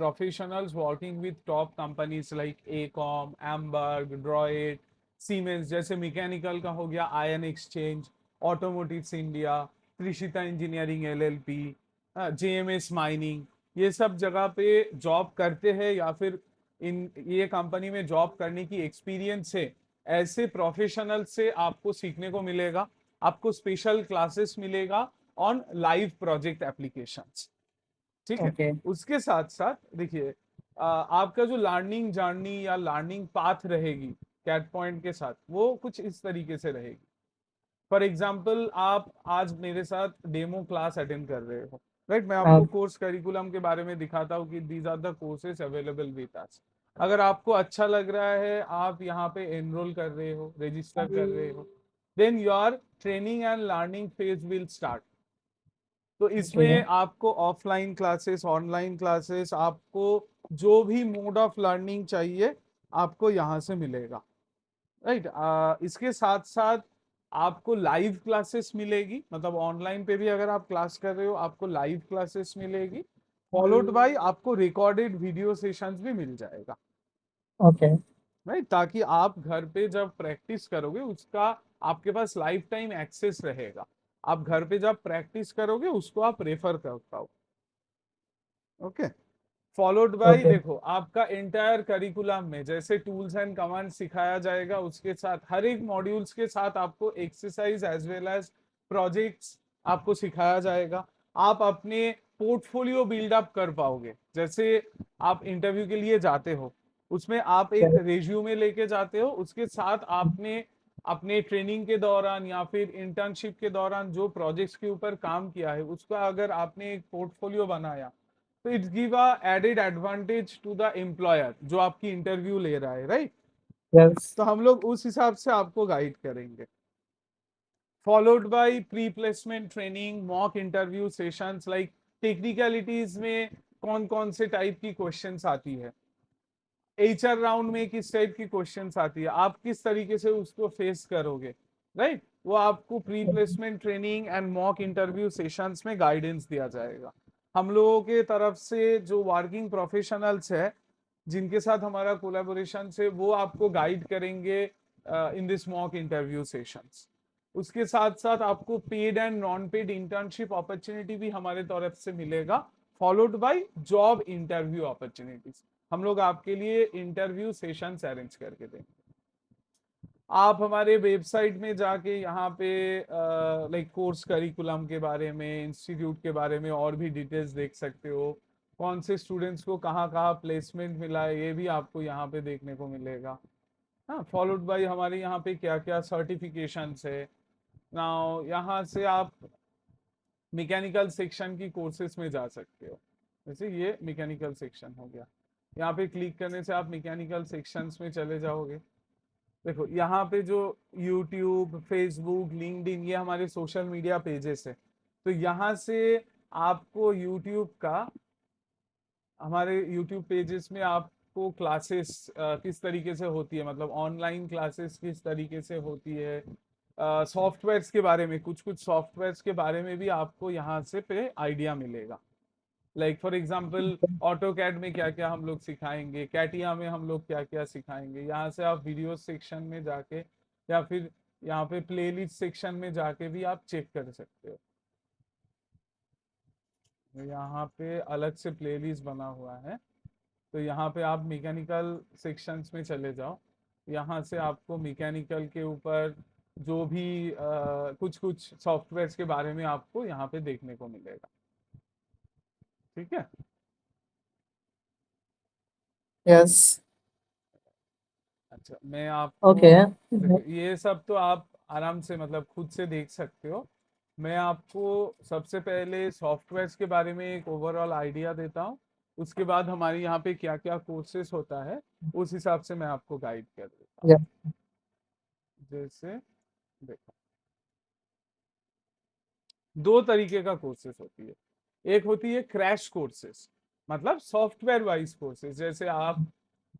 professionals working with top companies like Acom, Amberg, Droid, Siemens, जैसे mechanical का हो गया ion exchange, automotives India, Trishita engineering LLP, JMS mining, ये सब जगह पे जॉब करते हैं या फिर इन ये कंपनी में जॉब करने की एक्सपीरियंस है, ऐसे प्रोफेशनल से आपको सीखने को मिलेगा। आपको स्पेशल क्लासेस मिलेगा ऑन लाइव प्रोजेक्ट एप्लीकेशंस। ठीक है। ओके। उसके साथ साथ देखिए, आपका जो लर्निंग जर्नी या लर्निंग पाथ रहेगी कैट पॉइंट के साथ, वो कुछ इस तरीके से रहेगी। फॉर एग्जाम्पल, आप आज मेरे साथ डेमो क्लास अटेंड कर रहे हो, राइट? मैं आपको हाँ। कोर्स करिकुलम के बारे में दिखाता हूँ कि these are the courses available with us. अगर आपको अच्छा लग रहा है, आप यहाँ पे एनरोल कर रहे हो, रजिस्टर कर रहे हो, then your training and learning phase will start. तो ओके। इसमें आपको ऑफलाइन क्लासेस, ऑनलाइन क्लासेस, आपको जो भी मोड ऑफ लर्निंग चाहिए आपको यहाँ से मिलेगा, राइट? इसके साथ साथ आपको लाइव क्लासेस मिलेगी, मतलब ऑनलाइन पे भी अगर आप क्लास कर रहे हो आपको लाइव क्लासेस मिलेगी, फॉलोड बाय आपको रिकॉर्डेड वीडियो सेशंस भी मिल जाएगा, ओके। राइट? ताकि आप घर पे जब प्रैक्टिस करोगे उसका आपके पास लाइफ टाइम एक्सेस रहेगा। आप घर पे जब प्रैक्टिस करोगे उसको आप रेफर कर पाओ। ओके। Followed by, okay. देखो आपका एंटायर करिकुलम में जैसे टूल्स एंड कमांड सिखाया जाएगा, उसके साथ हर एक मॉड्यूल्स के साथ आपको exercise as well as projects आपको सिखाया जाएगा। आप अपने पोर्टफोलियो बिल्डअप कर पाओगे। जैसे आप इंटरव्यू के लिए जाते हो, उसमें आप एक रेज्यूमे लेके जाते हो, उसके साथ आपने अपने ट्रेनिंग के दौरान या फिर इंटर्नशिप के दौरान जो प्रोजेक्ट्स के ऊपर काम किया है उसका अगर आपने एक पोर्टफोलियो बनाया, तो it's give a added advantage to the employer जो आपकी इंटरव्यू ले रहा है, राइट? यस। तो हम लोग उस हिसाब से आपको गाइड करेंगे। Followed by pre placement training, mock interview sessions, like technicalities में कौन कौन से टाइप की क्वेश्चंस आती है, एचआर राउंड में किस टाइप की क्वेश्चंस आती है, आप किस तरीके से उसको फेस करोगे, राइट? वो आपको pre placement training and mock interview sessions में गाइडेंस दिया जाएगा। हम लोगों के तरफ से जो वर्किंग प्रोफेशनल्स है जिनके साथ हमारा कोलैबोरेशन है, वो आपको गाइड करेंगे in this mock interview sessions. उसके साथ साथ आपको paid and non paid internship opportunity भी हमारे तरफ से मिलेगा, followed by job interview opportunities. हम लोग आपके लिए इंटरव्यू सेशंस अरेंज करके देंगे। आप हमारे वेबसाइट में जाके यहाँ पे लाइक कोर्स करिकुलम के बारे में, इंस्टीट्यूट के बारे में और भी डिटेल्स देख सकते हो। कौन से स्टूडेंट्स को कहाँ कहाँ प्लेसमेंट मिला है ये भी आपको यहाँ पे देखने को मिलेगा। हाँ, फॉलोड बाय हमारे यहाँ पे क्या क्या सर्टिफिकेशंस है। नाउ यहाँ से आप मैकेनिकल सेक्शन की कोर्सेज में जा सकते हो। जैसे ये मैकेनिकल सेक्शन हो गया, यहाँ पे क्लिक करने से आप मैकेनिकल सेक्शंस में चले जाओगे। देखो यहाँ पे जो यूट्यूब, फेसबुक, लिंक्डइन, ये हमारे सोशल मीडिया पेजेस है। तो यहाँ से आपको यूट्यूब का, हमारे यूट्यूब पेजेस में आपको क्लासेस किस तरीके से होती है, मतलब ऑनलाइन क्लासेस किस तरीके से होती है, सॉफ्टवेयर्स के बारे में, कुछ कुछ सॉफ्टवेयर्स के बारे में भी आपको यहाँ से पे आइडिया मिलेगा। Like for example, AutoCAD में क्या क्या हम लोग सिखाएंगे, कैटिया में हम लोग क्या क्या सिखाएंगे, यहाँ से आप वीडियो सेक्शन में जाके या फिर यहाँ पे प्लेलिस्ट सेक्शन में जाके भी आप चेक कर सकते हो। यहाँ पे अलग से प्लेलिस्ट बना हुआ है, तो यहाँ पे आप मैकेनिकल सेक्शंस में चले जाओ। यहाँ से आपको मैकेनिकल के ऊपर जो भी कुछ कुछ सॉफ्टवेयर्स के बारे में आपको यहाँ पे देखने को मिलेगा। ठीक है। यस। अच्छा, मैं आपको, ओके। देखो ये सब तो आप आराम से मतलब खुद से देख सकते हो। मैं आपको सबसे पहले सॉफ्टवेयर्स के बारे में एक ओवरऑल आइडिया देता हूँ, उसके बाद हमारे यहाँ पे क्या क्या कोर्सेस होता है उस हिसाब से मैं आपको गाइड कर देता हूँ। जैसे देखो, दो तरीके का कोर्सेस होती है। एक होती है क्रैश कोर्सेस, मतलब सॉफ्टवेयर वाइज कोर्सेस, जैसे आप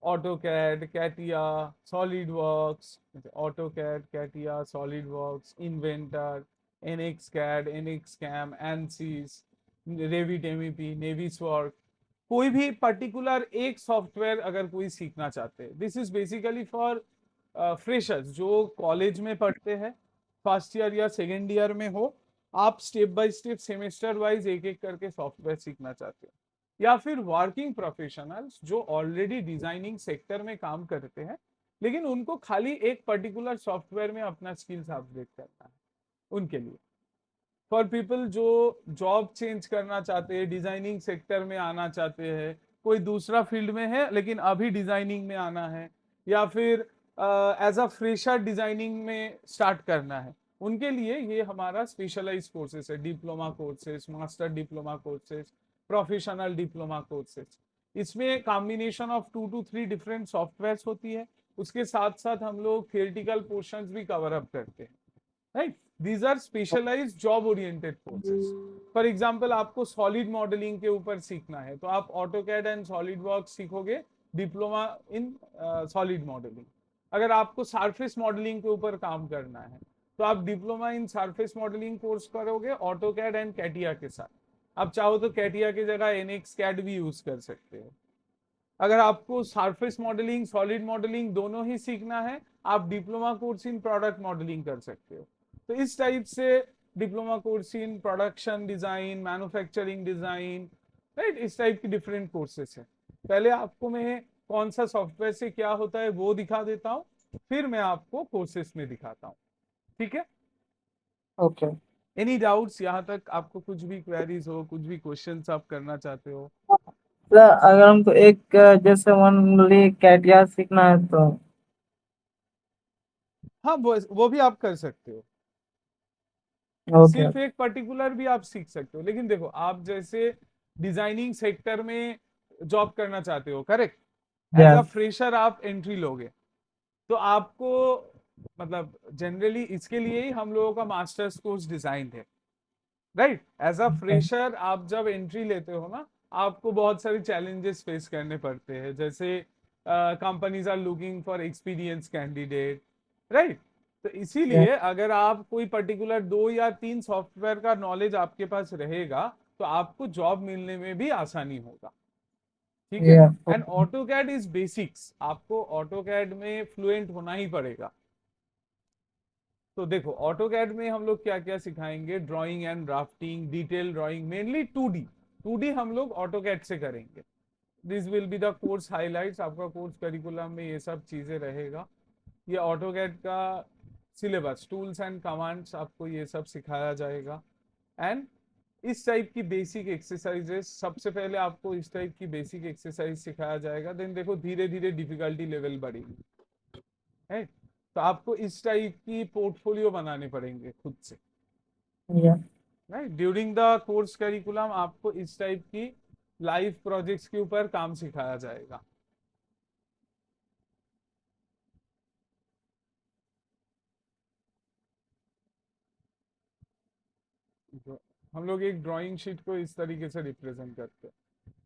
AutoCAD, CATIA, SolidWorks, AutoCAD, CATIA, SolidWorks, Inventor, NX CAD, NX CAM, ANSYS, Revit MEP, Navisworks, कोई भी पर्टिकुलर एक सॉफ्टवेयर अगर कोई सीखना चाहते हैं, this is basically for freshers जो कॉलेज में पढ़ते हैं, फर्स्ट ईयर या सेकेंड ईयर में हो, आप step by step semester wise एक एक करके सॉफ्टवेयर सीखना चाहते हो, या फिर वर्किंग प्रोफेशनल्स जो ऑलरेडी डिजाइनिंग सेक्टर में काम करते हैं लेकिन उनको खाली एक पर्टिकुलर सॉफ्टवेयर में अपना स्किल्स अपडेट करना है, उनके लिए। फॉर पीपल जो जॉब चेंज करना चाहते हैं, डिजाइनिंग सेक्टर में आना चाहते हैं, कोई दूसरा फील्ड में है लेकिन अभी डिजाइनिंग में आना है, या फिर एज अ फ्रेशर डिजाइनिंग में स्टार्ट करना है, उनके लिए ये हमारा स्पेशलाइज कोर्सेस है, diploma courses, master diploma courses, professional diploma courses. इसमें combination of 2 to 3 different software होती है, उसके साथ साथ हम लोग थियोरेटिकल पोर्शंस भी कवर अप करते हैं, right. These are specialised job oriented courses. For example आपको सॉलिड मॉडलिंग के ऊपर सीखना है तो आप ऑटोकैड एंड सॉलिड वर्क्स सीखोगे, डिप्लोमा इन सॉलिड मॉडलिंग। अगर आपको सरफेस मॉडलिंग के ऊपर काम करना है तो आप diploma in surface modelling course करोगे ऑटोकैड एंड कैटिया के साथ। आप चाहो तो कैटिया की जगह एनएक्स कैड भी यूज कर सकते हो। अगर आपको सरफेस मॉडलिंग सॉलिड मॉडलिंग दोनों ही सीखना है, आप diploma course in product modelling कर सकते हो। तो इस टाइप से diploma course in production design, manufacturing design, right, इस टाइप की डिफरेंट कोर्सेस है। पहले आपको मैं कौन सा सॉफ्टवेयर से क्या होता है वो दिखा देता हूँ, फिर मैं आपको कोर्सेस में दिखाता हूँ, ठीक है। ओके। एनी डाउट्स, यहाँ तक आपको कुछ भी क्वेरीज हो, कुछ भी क्वेश्चंस आप करना चाहते हो? तो अगर हमको एक जैसे मान ली कैटिया सीखना है तो। हाँ, वो भी आप कर सकते हो। ओके। सिर्फ एक पर्टिकुलर भी आप सीख सकते हो, लेकिन देखो आप जैसे डिजाइनिंग सेक्टर में जॉब करना चाहते हो, correct. As a yes. Fresher आप एंट्री लोगे तो आपको, मतलब जनरली इसके लिए ही हम लोगों का मास्टर्स कोर्स डिजाइन है, राइट। एज अ फ्रेशर आप जब एंट्री लेते हो ना, आपको बहुत सारे चैलेंजेस फेस करने पड़ते हैं, जैसे companies are looking for experience candidate, right. तो इसीलिए अगर आप कोई पर्टिकुलर 2 या 3 सॉफ्टवेयर का नॉलेज आपके पास रहेगा तो आपको जॉब मिलने में भी आसानी होगा, ठीक है। एंड ऑटोकैड इज बेसिक्स, आपको ऑटोकैड में फ्लुएंट होना ही पड़ेगा। तो देखो ऑटोकैड में हम लोग क्या क्या सिखाएंगे, drawing and drafting, detail drawing, mainly 2D। 2D हम लोग ऑटोकैड से करेंगे। This will be the course highlights, आपका कोर्स करिकुलम में ये सब चीजें रहेगा। ये ऑटोकैड का सिलेबस, टूल्स एंड कमांड्स, आपको ये सब सिखाया जाएगा। एंड इस टाइप की बेसिक एक्सरसाइजेस, सबसे पहले आपको इस टाइप की बेसिक एक्सरसाइज सिखाया जाएगा, देन देखो धीरे धीरे डिफिकल्टी लेवल बढ़ेगी, है। तो आपको इस टाइप की पोर्टफोलियो बनाने पड़ेंगे खुद से, right. During the course curriculum आपको इस टाइप की लाइव प्रोजेक्ट्स के ऊपर काम सिखाया जाएगा। हम लोग एक ड्राइंग शीट को इस तरीके से रिप्रेजेंट करते हैं,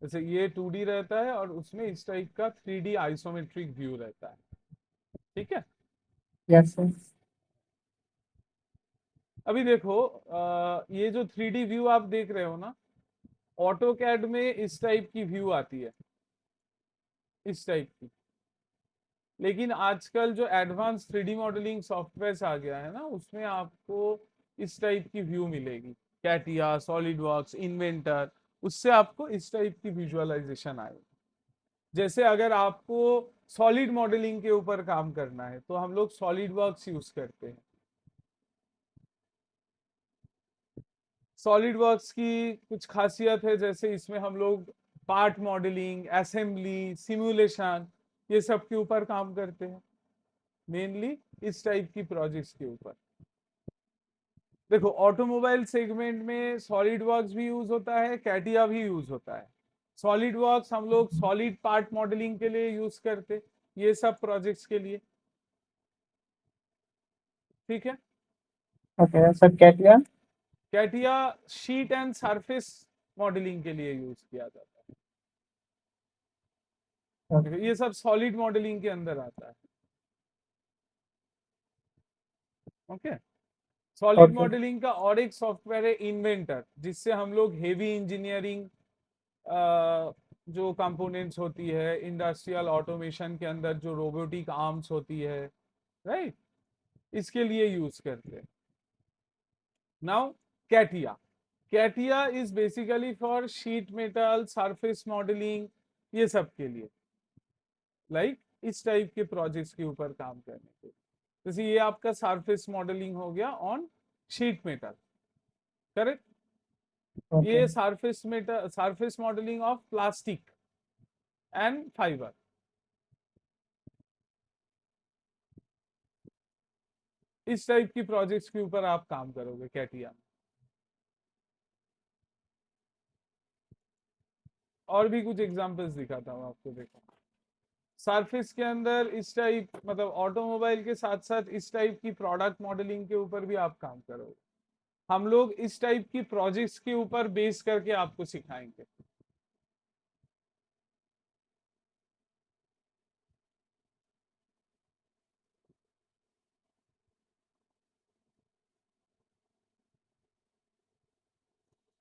जैसे ये 2D रहता है और उसमें इस टाइप का 3D आइसोमेट्रिक व्यू रहता है, ठीक है। यस। अभी देखो ये जो 3D व्यू आप देख रहे हो ना, ऑटो कैड में इस टाइप की व्यू आती है, इस टाइप की। लेकिन आजकल जो एडवांस 3D मॉडलिंग सॉफ्टवेयर आ गया है ना, उसमें आपको इस टाइप की व्यू मिलेगी, कैटिया, सॉलिड वर्क्स, इन्वेंटर, उससे आपको इस टाइप की विजुअलाइजेशन आएगी। जैसे अगर आपको सॉलिड मॉडलिंग के ऊपर काम करना है तो हम लोग सॉलिड वर्क्स यूज करते हैं। सॉलिड वर्क्स की कुछ खासियत है, जैसे इसमें हम लोग पार्ट मॉडलिंग, असेंबली, सिमुलेशन, ये सब के ऊपर काम करते हैं, मेनली इस टाइप की प्रोजेक्ट्स के ऊपर। देखो ऑटोमोबाइल सेगमेंट में सॉलिड वर्क्स भी यूज होता है, कैटिया भी यूज होता है। सॉलिड वर्क्स हम लोग सॉलिड पार्ट मॉडलिंग के लिए यूज करते, ये सब प्रोजेक्ट्स के लिए, ठीक है। Okay sir, CATIA. CATIA sheet and surface modelling के लिए यूज किया जाता है, ये सब सॉलिड मॉडलिंग के अंदर आता है, ओके। Solid okay. मॉडलिंग का और एक सॉफ्टवेयर है इन्वेंटर, जिससे हम लोग हेवी इंजीनियरिंग जो कंपोनेंट्स होती है, इंडस्ट्रियल ऑटोमेशन के अंदर जो रोबोटिक आर्म्स होती है, राइट, इसके लिए यूज करते हैं. Now CATIA. CATIA is basically for sheet metal, surface modelling, ये सब के लिए, लाइक इस टाइप के प्रोजेक्ट्स के ऊपर काम करने के. जैसे ये आपका सरफेस मॉडलिंग हो गया on sheet metal, correct. Okay. ये surface modelling of plastic and fibre. इस टाइप की प्रोजेक्ट्स के ऊपर आप काम करोगे कैटिया में. और भी कुछ एग्जांपल्स दिखाता हूँ आपको. देखो, सरफेस के अंदर इस टाइप, मतलब ऑटोमोबाइल के साथ साथ इस टाइप की प्रोडक्ट मॉडलिंग के ऊपर भी आप काम करोगे. हम लोग इस टाइप की प्रोजेक्ट्स के ऊपर बेस करके आपको सिखाएंगे.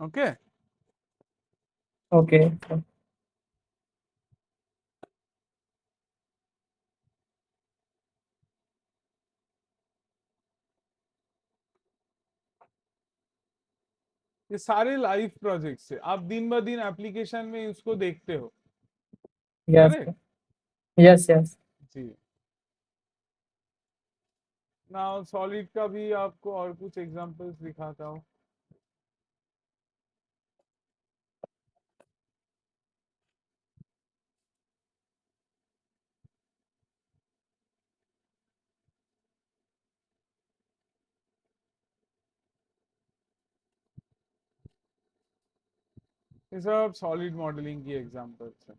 ओके. Okay. ये सारे लाइव प्रोजेक्ट्स है, आप दिन ब दिन एप्लीकेशन में इसको देखते हो. Yes. करेक्ट. Yes. Yes. जी. नाउ सॉलिड का भी आपको और कुछ एग्जांपल्स दिखाता हूँ. ये सब सॉलिड मॉडलिंग की एग्जांपल्स है.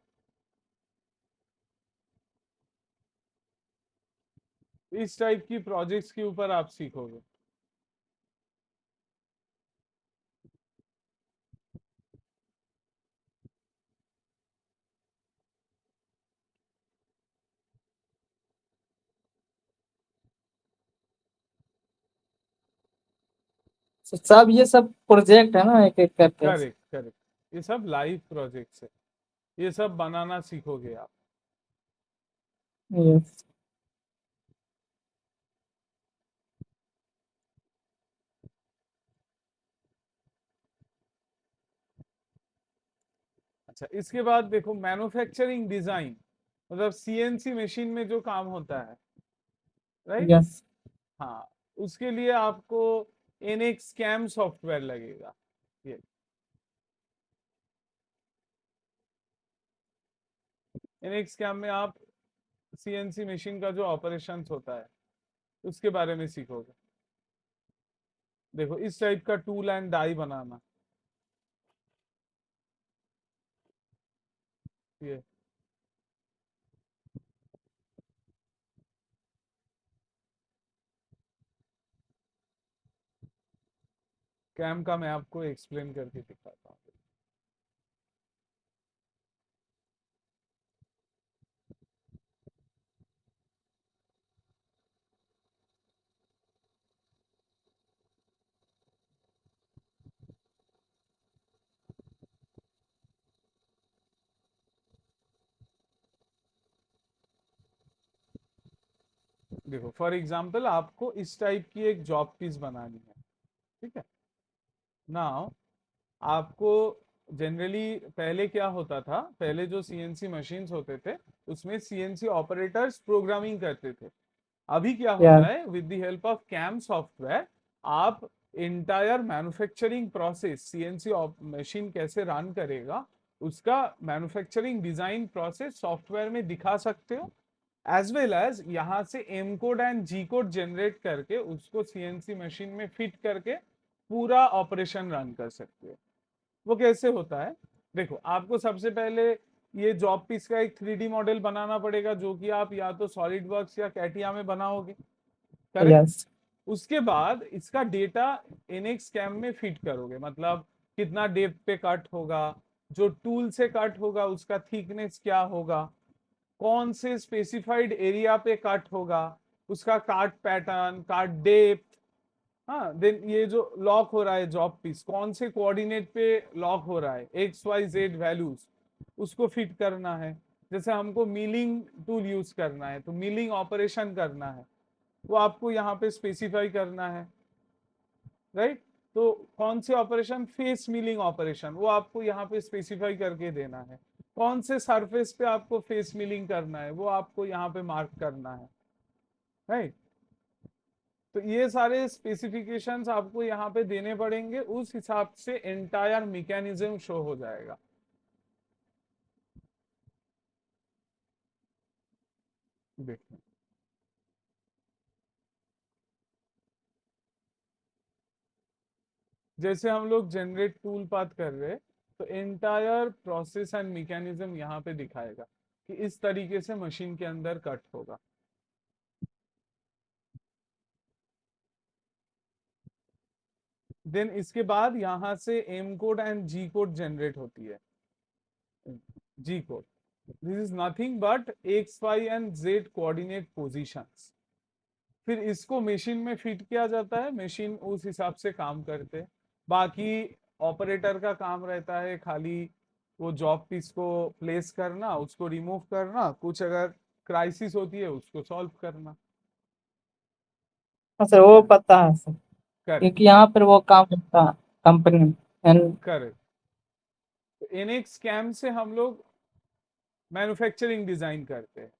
इस टाइप की प्रोजेक्ट्स के ऊपर आप सीखोगे. So, सब ये सब प्रोजेक्ट है ना, एक एक करके. Correct, correct. ये सब लाइव प्रोजेक्ट्स है, ये सब बनाना सीखोगे आप. Yes. अच्छा, इसके बाद देखो मैन्युफैक्चरिंग डिजाइन, मतलब सीएनसी मशीन में जो काम होता है, राइट. Yes. हाँ, उसके लिए आपको एनएक्स कैम सॉफ्टवेयर लगेगा. ये एनएक्स कैम में आप सीएनसी मशीन का जो ऑपरेशंस होता है उसके बारे में सीखोगे. देखो, इस टाइप का टूल एंड डाई बनाना, ये कैम का मैं आपको एक्सप्लेन करके दिखाता हूँ. देखो, फॉर एग्जांपल आपको इस टाइप की एक जॉब पीस बनानी है, ठीक है. नाउ आपको जनरली पहले क्या होता था, पहले जो सीएनसी मशीन्स होते थे उसमें सीएनसी ऑपरेटर्स प्रोग्रामिंग करते थे. अभी क्या Yeah. होता है, with the help of CAM software आप entire manufacturing process, CNC machine कैसे रन करेगा उसका मैन्युफैक्चरिंग डिजाइन प्रोसेस सॉफ्टवेयर में दिखा सकते हो. एज वेल एज यहाँ से M code and G code generate करके उसको सीएनसी मशीन में फिट करके पूरा ऑपरेशन रन कर सकते हो. वो कैसे होता है, देखो, आपको सबसे पहले ये जॉब पीस का एक 3D मॉडल बनाना पड़ेगा जो कि आप या तो सॉलिड वर्क्स या कैटिया में बनाओगे, करेक्ट. Yes. उसके बाद इसका डेटा एनएक्स कैम में फिट करोगे, मतलब कितना डेप्थ पे कट होगा, जो टूल से कट होगा उसका थिकनेस क्या होगा, कौन से स्पेसिफाइड एरिया पे कट होगा, उसका काट पैटर्न, काट डेप्थ. हाँ, देन ये जो लॉक हो रहा है जॉब पीस, कौन से कोऑर्डिनेट पे लॉक हो रहा है, एक्स वाई जेड वैल्यूज, उसको फिट करना है। जैसे हमको मिलिंग टूल यूज करना है तो मिलिंग ऑपरेशन करना है, वो आपको यहाँ पे स्पेसिफाई करना है, राइट। तो कौन से ऑपरेशन, फेस मिलिंग ऑपरेशन, वो आपको यहाँ पे स्पेसिफाई करके देना है। कौन से सरफेस पे आपको फेस मिलिंग करना है वो आपको यहाँ पे मार्क करना है, राइट। तो ये सारे स्पेसिफिकेशंस आपको यहाँ पे देने पड़ेंगे, उस हिसाब से एंटायर मैकेनिज्म शो हो जाएगा। देखिए जैसे हम लोग जनरेट टूल पाथ कर रहे, तो एंटायर प्रोसेस एंड मैकेनिज्म यहाँ पे दिखाएगा कि इस तरीके से मशीन के अंदर कट होगा। देन इसके बाद यहाँ से M code and G code generate होती है। G code, this is nothing but X Y and Z coordinate positions. फिर इसको मशीन में फिट किया जाता है, मशीन उस हिसाब से काम करते हैं। बाकी ऑपरेटर का काम रहता है खाली वो जॉब पीस को प्लेस करना, उसको रिमूव करना, कुछ अगर क्राइसिस होती है उसको सॉल्व करना। हाँ सर, ठीक वो है, पता है सर, करेक्ट क्योंकि यहाँ पर वो काम करता है कंपनी में। And correct. तो एनएक्स कैम से हम लोग मैन्युफैक्चरिंग डिजाइन करते हैं।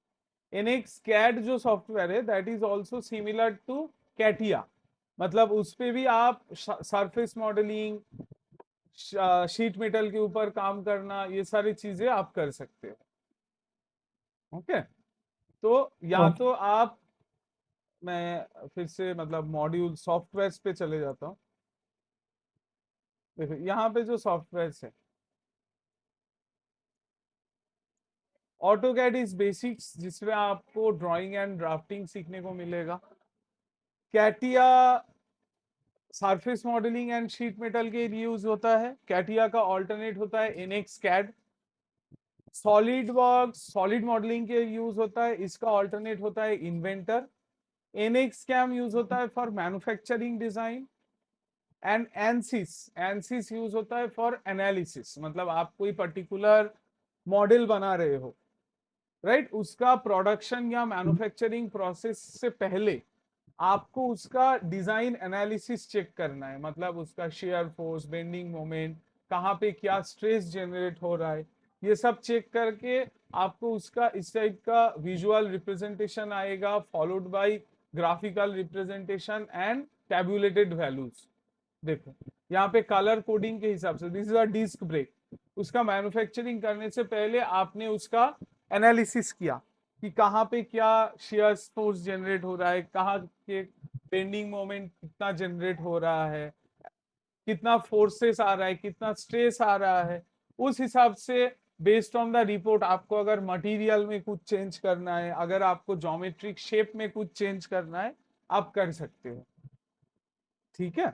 एनएक्स कैड जो सॉफ्टवेयर है that is also similar to CATIA, मतलब उस पे भी आप सरफेस मॉडलिंग, शीट मेटल के ऊपर काम करना, ये सारी चीजें आप कर सकते हो। ओके, तो या ओके। तो आप, मैं फिर से मतलब मॉड्यूल सॉफ्टवेयर पे चले जाता हूँ। देखो यहाँ पे जो सॉफ्टवेयर है, ऑटोकैड इज बेसिक्स जिसमें आपको ड्राइंग एंड ड्राफ्टिंग सीखने को मिलेगा। CATIA surface modelling and sheet metal के लिए यूज होता है, कैटिया का ऑल्टरनेट होता है NX CAD. Solid work solid modelling के यूज होता है, इसका ऑल्टरनेट होता है इन्वेंटर। एनएक्स कैम यूज होता है for manufacturing design. And ANSYS ANSYS use होता है फॉर एनालिसिस, मतलब आप कोई पर्टिकुलर मॉडल बना रहे हो, राइट, उसका प्रोडक्शन या मैन्युफैक्चरिंग प्रोसेस से पहले आपको उसका डिजाइन एनालिसिस चेक करना है, मतलब उसका शेयर फोर्स, बेंडिंग मोमेंट, कहाँ पे क्या स्ट्रेस जनरेट हो रहा है, ये सब चेक करके आपको उसका इस टाइप का विजुअल रिप्रेजेंटेशन आएगा, followed by graphical representation and tabulated values. देखो यहाँ पे कलर कोडिंग के हिसाब से this is a disc brake, उसका मैन्युफैक्चरिंग करने से पहले आपने उसका एनालिसिस किया कि कहाँ पे क्या शेयर फोर्स जनरेट हो रहा है, कहाँ के बेंडिंग मोमेंट कितना जनरेट हो रहा है, कितना फोर्सेस आ रहा है, कितना स्ट्रेस आ रहा है। उस हिसाब से बेस्ड ऑन द रिपोर्ट आपको अगर मटेरियल में कुछ चेंज करना है, अगर आपको ज्योमेट्रिक शेप में कुछ चेंज करना है, आप कर सकते हो। ठीक है,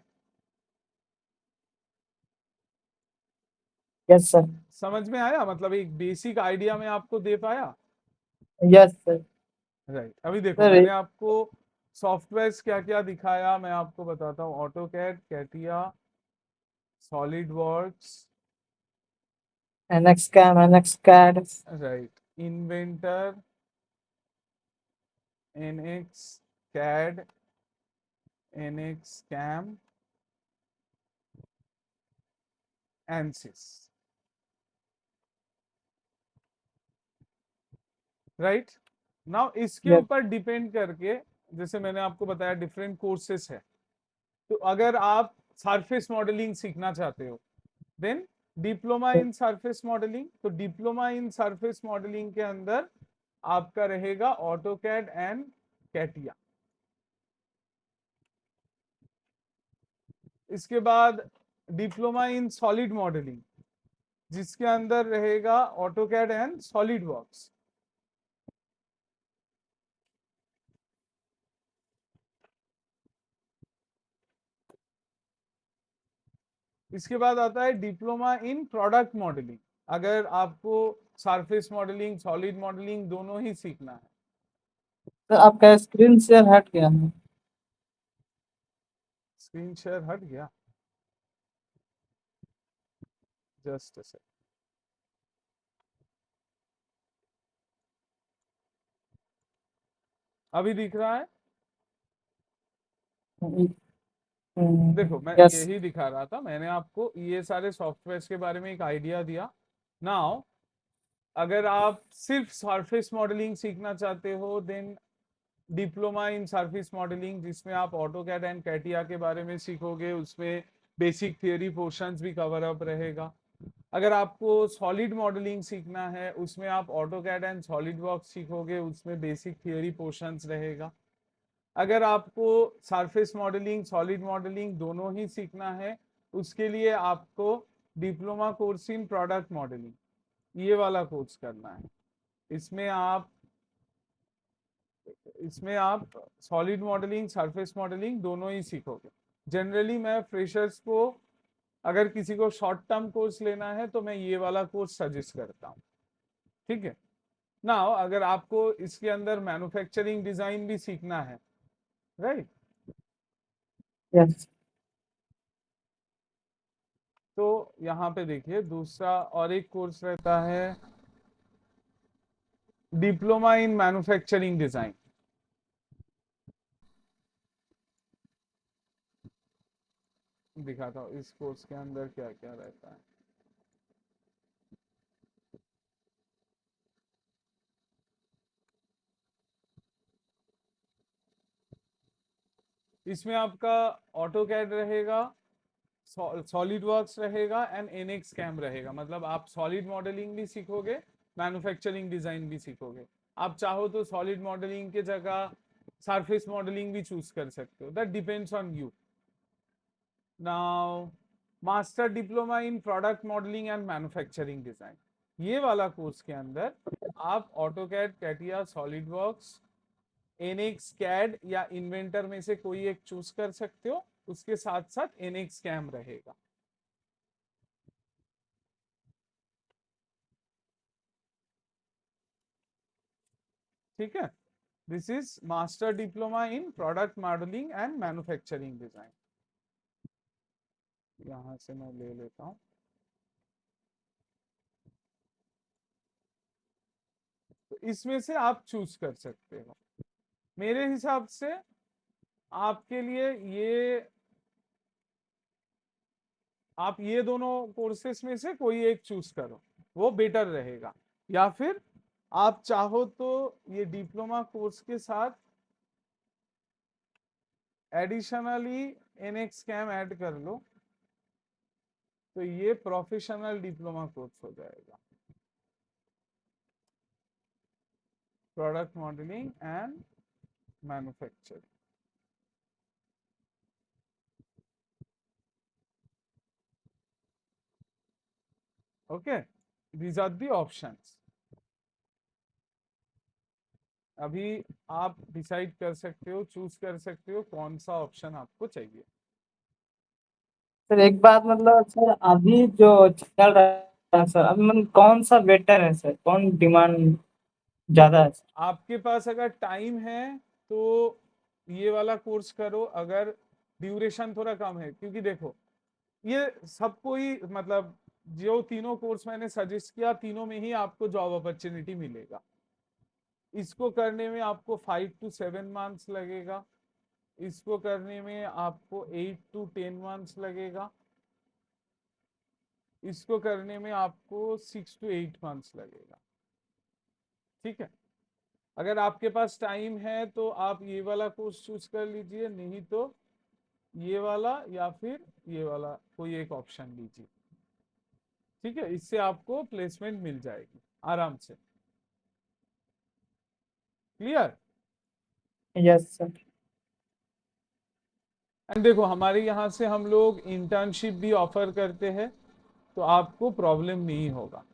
यस सर। समझ में आया, मतलब एक बेसिक आइडिया में आपको दे पाया। Yes sir. राइट, अभी देखो सर मैंने आपको सॉफ्टवेयर क्या क्या दिखाया, मैं आपको बताता हूँ। AutoCAD, CATIA, SolidWorks, NX CAM, NX CAD. Right, Inventor, NX CAD, NX CAM, ANSYS, right. Now इसके यस। ऊपर डिपेंड करके, जैसे मैंने आपको बताया डिफरेंट कोर्सेस है, तो अगर आप सरफेस मॉडलिंग सीखना चाहते हो then diploma in surface modelling, तो डिप्लोमा इन सरफेस मॉडलिंग के अंदर आपका रहेगा ऑटोकैड एंड कैटिया। इसके बाद डिप्लोमा इन सॉलिड मॉडलिंग, जिसके अंदर रहेगा ऑटोकैड एंड सॉलिड वर्क्स। इसके बाद आता है डिप्लोमा इन प्रोडक्ट मॉडलिंग, अगर आपको सरफेस मॉडलिंग सॉलिड मॉडलिंग दोनों ही सीखना है। तो आपका स्क्रीन शेयर हट गया है। स्क्रीन शेयर हट गया, जस्ट अभी दिख रहा है? देखो मैं यस। यही दिखा रहा था, मैंने आपको ये सारे सॉफ्टवेयर के बारे में एक आइडिया दिया। नाउ अगर आप सिर्फ सरफेस मॉडलिंग सीखना चाहते हो, then diploma in surface modelling, जिसमें आप ऑटोकैड एंड कैटिया के बारे में सीखोगे, उसमें बेसिक थियोरी पोर्शंस भी कवर अप रहेगा। अगर आपको सॉलिड मॉडलिंग सीखना है, उसमें आप ऑटोकैड एंड सॉलिड वर्क्स सीखोगे, उसमें बेसिक थियोरी पोर्शंस रहेगा। अगर आपको सरफेस मॉडलिंग सॉलिड मॉडलिंग दोनों ही सीखना है, उसके लिए आपको diploma course in product modelling ये वाला कोर्स करना है। इसमें आप इसमें आप सॉलिड मॉडलिंग सरफेस मॉडलिंग दोनों ही सीखोगे। जनरली मैं फ्रेशर्स को, अगर किसी को शॉर्ट टर्म कोर्स लेना है तो मैं ये वाला कोर्स सजेस्ट करता हूँ। ठीक है ना? अगर आपको इसके अंदर मैन्युफैक्चरिंग डिजाइन भी सीखना है, राइट, यस। तो यहाँ पे देखिए दूसरा और एक कोर्स रहता है, डिप्लोमा इन मैन्युफैक्चरिंग डिजाइन। दिखाता हूँ इस कोर्स के अंदर क्या क्या रहता है। इसमें आपका ऑटोकैड रहेगा, सॉलिड वर्क्स रहेगा एंड एनएक्स कैम रहेगा। मतलब आप सॉलिड मॉडलिंग भी सीखोगे, मैन्युफैक्चरिंग डिजाइन भी सीखोगे। आप चाहो तो सॉलिड मॉडलिंग के जगह सरफेस मॉडलिंग भी चूज कर सकते हो, that depends on you. Now master diploma in product modelling and manufacturing design, ये वाला कोर्स के अंदर आप AutoCAD CATIA SolidWorks NX CAD या इन्वेंटर में से कोई एक चूज कर सकते हो, उसके साथ साथ एनएक्स कैम रहेगा। ठीक है, this is master diploma in product modelling and manufacturing design. यहां से मैं ले लेता हूं, तो इसमें से आप चूज कर सकते हो। मेरे हिसाब से आपके लिए ये, आप ये दोनों कोर्सेस में से कोई एक चूज करो, वो बेटर रहेगा। या फिर आप चाहो तो ये डिप्लोमा कोर्स के साथ एडिशनली एनएक्स कैम ऐड कर लो, तो ये प्रोफेशनल डिप्लोमा कोर्स हो जाएगा, product modelling and manufacturing. Okay, these are the options. अभी आप डिसाइड कर सकते हो, चूज कर सकते हो कौन सा ऑप्शन आपको चाहिए। सर एक बात, मतलब सर अभी जो चल रहा है सर, अभी मतलब कौन सा बेटर है सर, कौन डिमांड ज्यादा देखो है सर? आपके पास अगर टाइम है तो ये वाला कोर्स करो, अगर ड्यूरेशन थोड़ा कम है, क्योंकि देखो ये सबको ही, मतलब जो तीनों कोर्स मैंने सजेस्ट किया, तीनों में ही आपको जॉब अपॉर्चुनिटी मिलेगा। इसको करने में आपको 5 to 7 months लगेगा, इसको करने में आपको 8 to 10 months लगेगा, इसको करने में आपको 6 to 8 months लगेगा। ठीक है, अगर आपके पास टाइम है तो आप ये वाला कोर्स चूज कर लीजिए, नहीं तो ये वाला या फिर ये वाला कोई एक ऑप्शन लीजिए। ठीक है, इससे आपको प्लेसमेंट मिल जाएगी आराम से। क्लियर? Yes sir. एंड देखो हमारे यहाँ से हम लोग इंटर्नशिप भी ऑफर करते हैं, तो आपको प्रॉब्लम नहीं होगा।